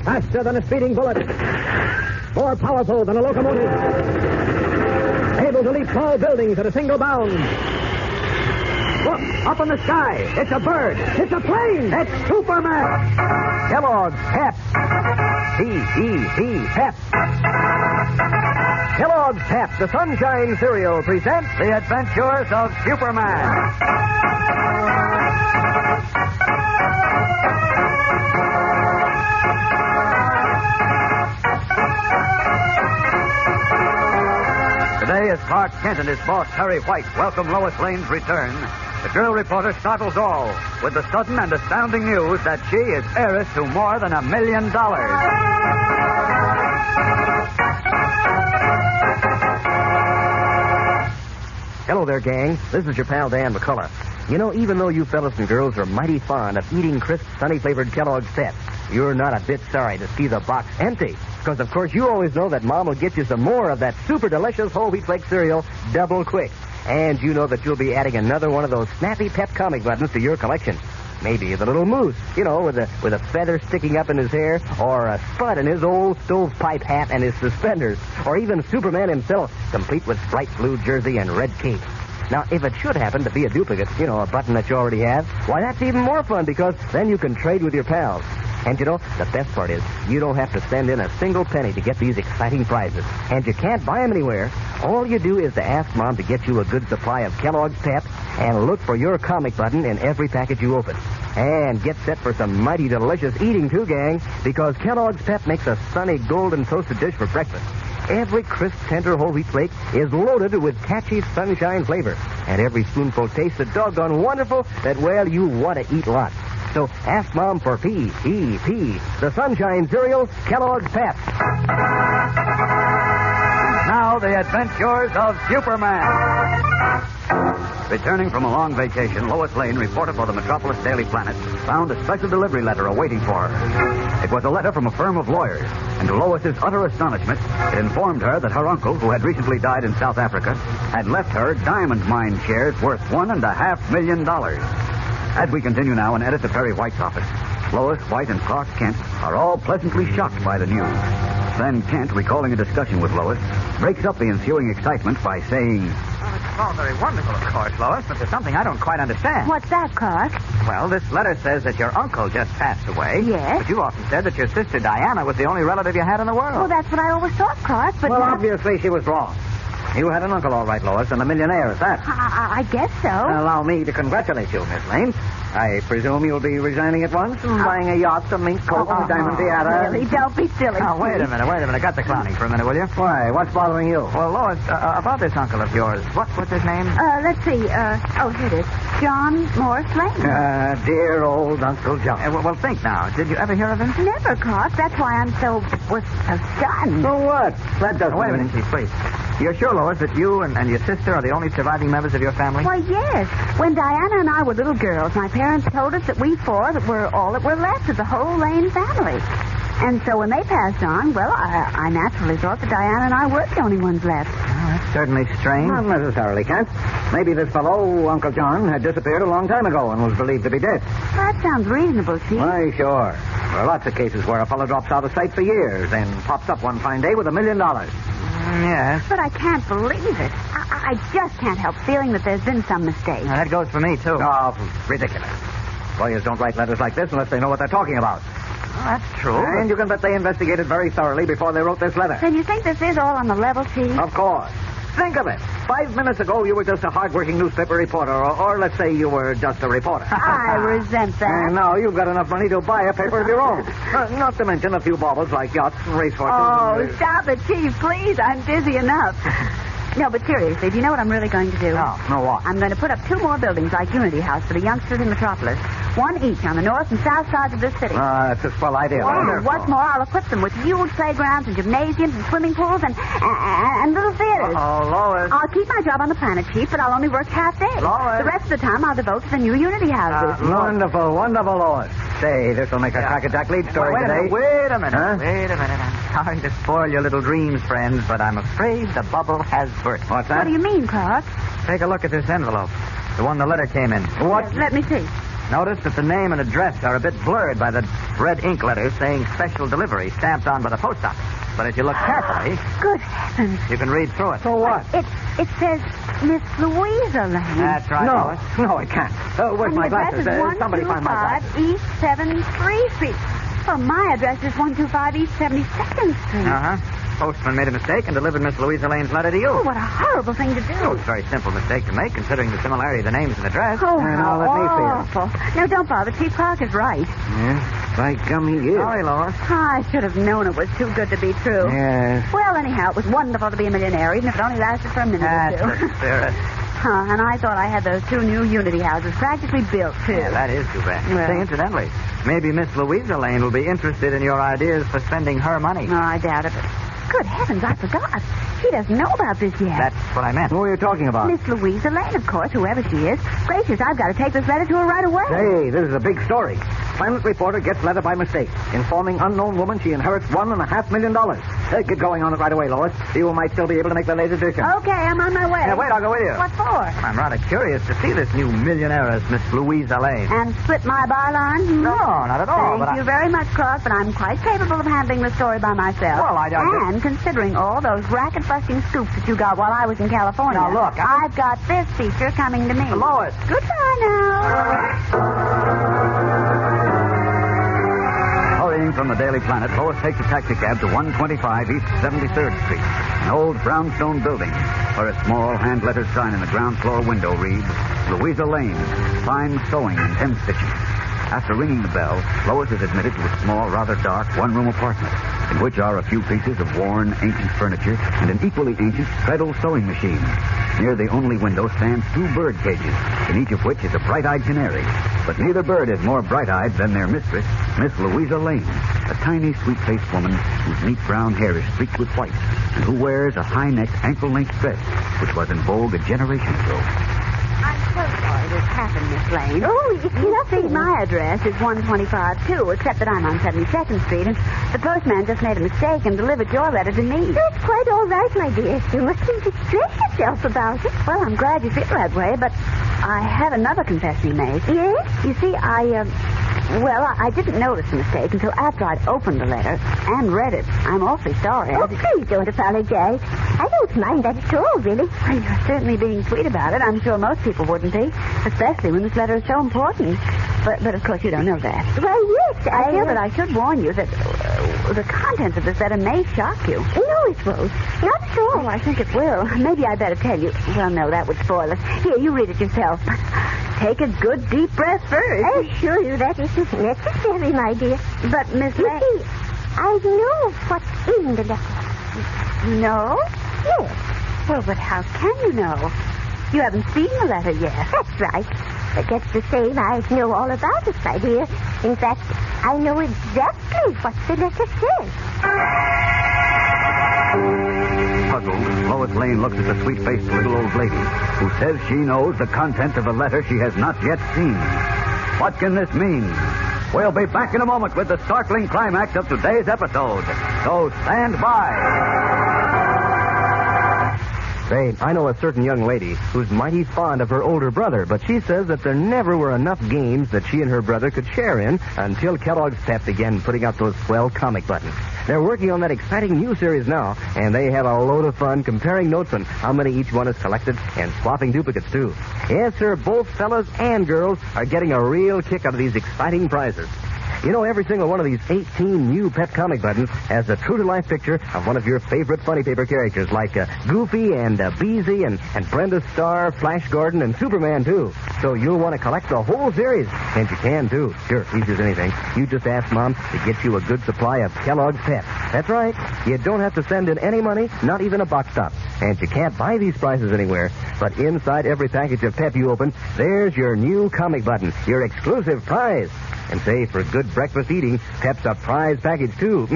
Faster than a speeding bullet. More powerful than a locomotive. Able to leap tall buildings at a single bound. Look, up in the sky. It's a bird. It's a plane. It's Superman. Kellogg's Pep. P-E-P, Pep. Kellogg's Pep, the Sunshine Cereal, presents The Adventures of Superman. Today, as Clark Kent and his boss, Harry White, welcome Lois Lane's return, the girl reporter startles all with the sudden and astounding news that she is heiress to more than $1 million. Hello there, gang. This is your pal, Dan McCullough. You know, even though you fellas and girls are mighty fond of eating crisp, sunny-flavored Kellogg's Pep, you're not a bit sorry to see the box empty. Because, of course, you always know that Mom will get you some more of that super delicious whole wheat flake cereal double quick. And you know that you'll be adding another one of those snappy Pep comic buttons to your collection. Maybe the little moose, you know, with a feather sticking up in his hair, or a spud in his old stovepipe hat and his suspenders, or even Superman himself, complete with bright blue jersey and red cape. Now, if it should happen to be a duplicate, you know, a button that you already have, why, that's even more fun, because then you can trade with your pals. And, you know, the best part is you don't have to send in a single penny to get these exciting prizes. And you can't buy them anywhere. All you do is to ask Mom to get you a good supply of Kellogg's Pep and look for your comic button in every package you open. And get set for some mighty delicious eating, too, gang, because Kellogg's Pep makes a sunny, golden toasted dish for breakfast. Every crisp, tender whole wheat flake is loaded with catchy sunshine flavor. And every spoonful tastes so doggone wonderful that, well, you want to eat lots. So ask Mom for P-E-P, the Sunshine Cereal, Kellogg's Pep. Now, the adventures of Superman. Returning from a long vacation, Lois Lane, reporter for the Metropolis Daily Planet, found a special delivery letter awaiting for her. It was a letter from a firm of lawyers, and to Lois's utter astonishment, it informed her that her uncle, who had recently died in South Africa, had left her diamond mine shares worth $1.5 million. As we continue now and edit the Perry White's office, Lois, White, and Clark Kent are all pleasantly shocked by the news. Then Kent, recalling a discussion with Lois, breaks up the ensuing excitement by saying, Well, it's all very wonderful, of course, Lois, but there's something I don't quite understand. What's that, Clark? Well, this letter says that your uncle just passed away. Yes. But you often said that your sister Diana was the only relative you had in the world. Well, that's what I always thought, Clark, but Well, now... obviously she was wrong. You had an uncle, all right, Lois, and a millionaire at that. I guess so. Allow me to congratulate you, Miss Lane. I presume you'll be resigning at once and buying a yacht, a mink coat, and a diamond tiara. Really, don't be silly. Now, wait a minute. Got the clowning for a minute, will you? Why? What's bothering you? Well, Lois, about this uncle of yours, what's his name? Let's see. Here it is. John Morris Lane. Dear old Uncle John. Well, think now. Did you ever hear of him? Never, Clark. That's why I'm so stunned. So what? That doesn't Wait a minute, mean... Chief, please. You're sure, Lois, that you and your sister are the only surviving members of your family? Why, yes. When Diana and I were little girls, my parents told us that we four that were all that were left of the whole Lane family. And so when they passed on, well, I naturally thought that Diana and I were the only ones left. Well, that's certainly strange. Not necessarily, Kent. Maybe this fellow, Uncle John, had disappeared a long time ago and was believed to be dead. Well, that sounds reasonable, Chief. Why, sure. There are lots of cases where a fellow drops out of sight for years and pops up one fine day with $1 million. Yes. But I can't believe it. I just can't help feeling that there's been some mistake. Now, that goes for me, too. Oh, ridiculous. Lawyers don't write letters like this unless they know what they're talking about. Well, that's true. And you can bet they investigated very thoroughly before they wrote this letter. Then you think this is all on the level, Chief? Of course. Think of it. 5 minutes ago, you were just a hard-working newspaper reporter, or let's say you were just a reporter. I resent that. And now you've got enough money to buy a paper of your own. Not to mention a few baubles like yachts and racehorses. Oh, stop it, Chief, please. I'm busy enough. No, but seriously, do you know what I'm really going to do? No, what? I'm going to put up 2 more buildings like Unity House for the youngsters in Metropolis. One each on the north and south sides of this city. That's a swell idea. Oh, what's more, I'll equip them with huge playgrounds and gymnasiums and swimming pools and little theaters. Oh, Lois. I'll keep my job on the planet, Chief, but I'll only work half day. Lois. The rest of the time I'll devote to the new Unity houses. Wonderful, Lois. Say, this will make a Crackerjack lead story today. Wait a minute. Huh? Wait a minute. I'm sorry to spoil your little dreams, friends, but I'm afraid the bubble has burst. What's that? What do you mean, Clark? Take a look at this envelope. The one the letter came in. What? Let me see. Notice that the name and address are a bit blurred by the red ink letters saying special delivery stamped on by the post office. But if you look carefully, Good heavens. you can read through it. So what? It says Miss Louisa Lane. That's right, Lois. No, it can't. Where's And my the address glasses? is Somebody find my glasses. 125 East 73rd Street. Well, my address is 125 East 72nd Street. Uh-huh. Postman made a mistake and delivered Miss Louisa Lane's letter to you. Oh, what a horrible thing to do. Oh, it's a very simple mistake to make, considering the similarity of the names and address. Oh, now, let me see it. awful. No, don't bother. Chief Clark is right. Yeah, by gummy, it is. Sorry, Lois. I should have known it was too good to be true. Yes. Well, anyhow, it was wonderful to be a millionaire, even if it only lasted for a minute That's or two. the spirit. And I thought I had those 2 new Unity houses practically built, too. Yeah, that is too bad. Well. Say, incidentally, maybe Miss Louisa Lane will be interested in your ideas for spending her money. No, I doubt it. But good heavens, I forgot. She doesn't know about this yet. That's what I meant. Who are you talking about? Miss Louisa Lane, of course, whoever she is. Gracious, I've got to take this letter to her right away. Hey, this is a big story. Planet reporter gets letter by mistake, informing unknown woman she inherits $1.5 million. Get going on it right away, Lois. You might still be able to make the late edition. Okay, I'm on my way. Yeah, wait, I'll go with you. What for? I'm rather curious to see this new millionaire, Miss Louisa Lane. And split my byline? No, not at all. Thank you very much, Cross, but I'm quite capable of handling the story by myself. Well, I don't... And considering all those racket-busting scoops that you got while I was in California... Now, look, I've got this feature coming to me. Lois. Goodbye now. Hurrying from the Daily Planet, Lois takes a taxicab to 125 East 73rd Street, an old brownstone building, where a small hand-lettered sign in the ground floor window reads, Louisa Lane, fine sewing and hem stitching. After ringing the bell, Lois is admitted to a small, rather dark, one-room apartment, in which are a few pieces of worn, ancient furniture and an equally ancient treadle sewing machine. Near the only window stands 2 bird cages, in each of which is a bright-eyed canary. But neither bird is more bright-eyed than their mistress, Miss Louisa Lane, a tiny, sweet-faced woman whose neat brown hair is streaked with white, and who wears a high-necked, ankle-length dress, which was in vogue a generation ago. I'm so sorry this happened, Miss Lane. Oh, it's nothing. See, my address is 125, too, except that I'm on 72nd Street, and the postman just made a mistake and delivered your letter to me. That's quite all right, my dear. You mustn't distress yourself about it. Well, I'm glad you feel that way, but I have another confession to make. Yes? You see, I didn't notice the mistake until after I'd opened the letter and read it. I'm awfully sorry. Oh, please don't apologize. I don't mind that at all, really. Well, you're certainly being sweet about it. I'm sure most people wouldn't be, especially when this letter is so important. But of course, you don't know that. Well, yes, I feel that I should warn you that the contents of this letter may shock you. No, it won't. Not at all. Oh, I think it will. Maybe I better tell you. Well, no, that would spoil it. Here, you read it yourself. Take a good deep breath first. I assure you that isn't necessary, my dear. But, Miss You Lane... see, I know what's in the letter. No? Yes, Well, but how can you know? You haven't seen the letter yet. that's right. But that's the same. I know all about it, my dear. In fact, I know exactly what the letter says. Puzzled, Lois Lane looks at the sweet-faced little old lady, who says she knows the content of a letter she has not yet seen. What can this mean? We'll be back in a moment with the startling climax of today's episode. So stand by. Say, I know a certain young lady who's mighty fond of her older brother, but she says that there never were enough games that she and her brother could share in until Kellogg's Pep began putting out those swell comic buttons. They're working on that exciting new series now, and they have a load of fun comparing notes on how many each one has collected and swapping duplicates, too. Yes, sir, both fellas and girls are getting a real kick out of these exciting prizes. You know, every single one of these 18 new Pep comic buttons has a true-to-life picture of one of your favorite funny paper characters, like Goofy and Beezy and Brenda Starr, Flash Gordon, and Superman, too. So you'll want to collect the whole series. And you can, too. Sure, easy as anything. You just ask Mom to get you a good supply of Kellogg's Pep. That's right. You don't have to send in any money, not even a box stop. And you can't buy these prizes anywhere. But inside every package of Pep you open, there's your new comic button, your exclusive prize. And say, for good breakfast eating, Pep's a prize package, too.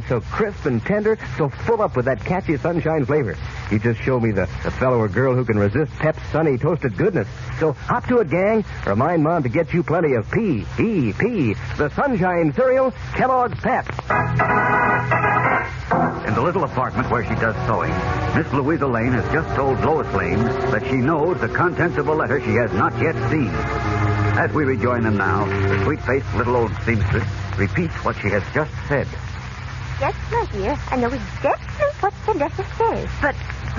So crisp and tender, so full up with that catchy sunshine flavor. You just show me the fellow or girl who can resist Pep's sunny toasted goodness. So hop to it, gang. Remind Mom to get you plenty of P.E.P., the sunshine cereal, Kellogg's Pep. In the little apartment where she does sewing, Miss Louisa Lane has just told Lois Lane that she knows the contents of a letter she has not yet seen. As we rejoin them now, the sweet-faced little old seamstress repeats what she has just said. Yes, my dear. I know exactly what the letter says. But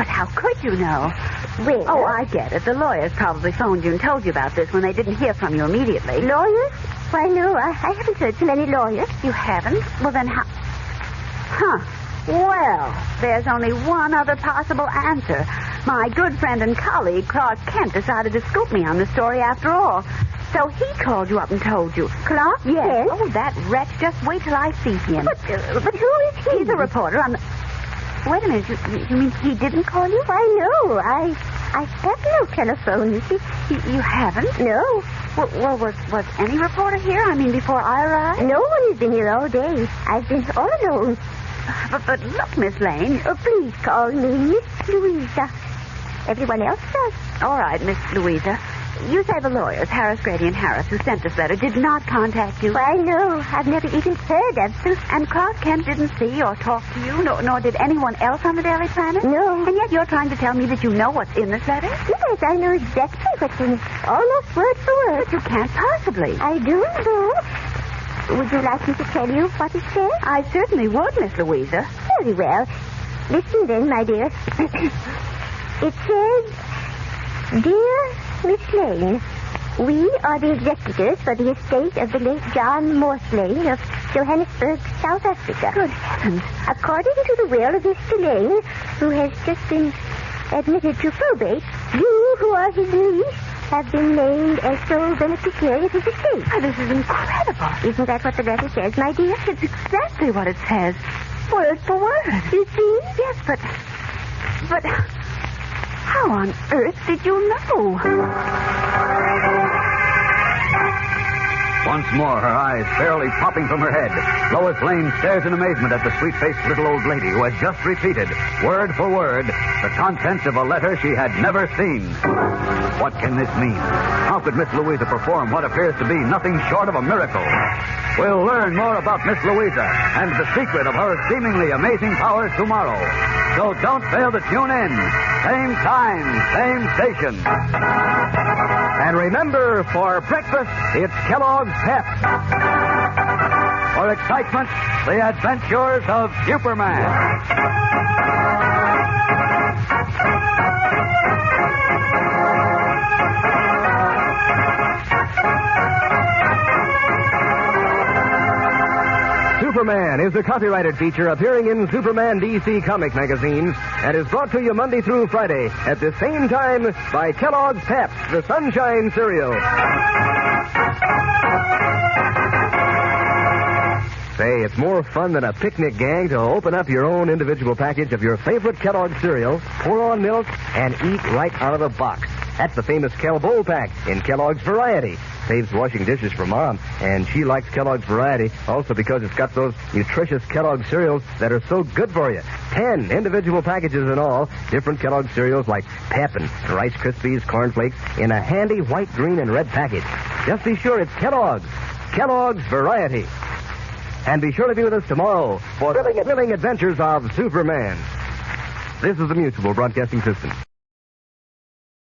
how could you know? Well... Oh, I get it. The lawyers probably phoned you and told you about this when they didn't hear from you immediately. Lawyers? Why, no, I haven't heard from any lawyers. You haven't? Well, then how... Huh. Well, there's only one other possible answer. My good friend and colleague, Clark Kent, decided to scoop me on the story after all. So he called you up and told you. Clark Kent? Oh, that wretch. Just wait till I see him. But who is he? He's a reporter on the... Wait a minute. You mean he didn't call you? Why, no. I have no telephone, you see. You haven't? No. Well, was any reporter here? I mean, before I arrived? No one has been here all day. I've been all alone. But look, Miss Lane. Oh, please call me Miss Louisa. Everyone else does. All right, Miss Louisa. You say the lawyers, Harris, Grady, and Harris, who sent this letter, did not contact you? Why, no. I've never even heard of them. And Clark Kent didn't see or talk to you, nor did anyone else on the Daily Planet? No. And yet you're trying to tell me that you know what's in this letter? Yes, I know exactly what's in it. Almost word for word. But you can't possibly. I do know. Would you like me to tell you what it says? I certainly would, Miss Louisa. Very well. Listen then, my dear. It says, Dear Miss Lane, we are the executors for the estate of the late John Morse Lane of Johannesburg, South Africa. Good heavens. According to the will of Mr. Lane, who has just been admitted to probate, you, who are his niece, have been named as sole beneficiary of his estate. Oh, this is incredible. Isn't that what the letter says, my dear? It's exactly what it says. Word for word. You see? Yes, but how on earth did you know? Once more, her eyes fairly popping from her head, Lois Lane stares in amazement at the sweet-faced little old lady who has just repeated, word for word, the contents of a letter she had never seen. What can this mean? How could Miss Louisa perform what appears to be nothing short of a miracle? We'll learn more about Miss Louisa and the secret of her seemingly amazing powers tomorrow. So don't fail to tune in. Same time, same station. And remember, for breakfast, it's Kellogg's Pep. For excitement, the adventures of Superman. Superman is a copyrighted feature appearing in Superman DC comic magazines and is brought to you Monday through Friday at the same time by Kellogg's Pep, the Sunshine Cereal. Say, it's more fun than a picnic gang to open up your own individual package of your favorite Kellogg's cereal, pour on milk, and eat right out of the box. That's the famous Kel Bowl Pack in Kellogg's Variety. Saves washing dishes for Mom, and she likes Kellogg's Variety also because it's got those nutritious Kellogg's cereals that are so good for you. 10 individual packages in all, different Kellogg's cereals like Pep and Rice Krispies, Corn Flakes, in a handy white, green, and red package. Just be sure it's Kellogg's. Kellogg's Variety. And be sure to be with us tomorrow for thrilling adventures of Superman. This is the Mutual Broadcasting System.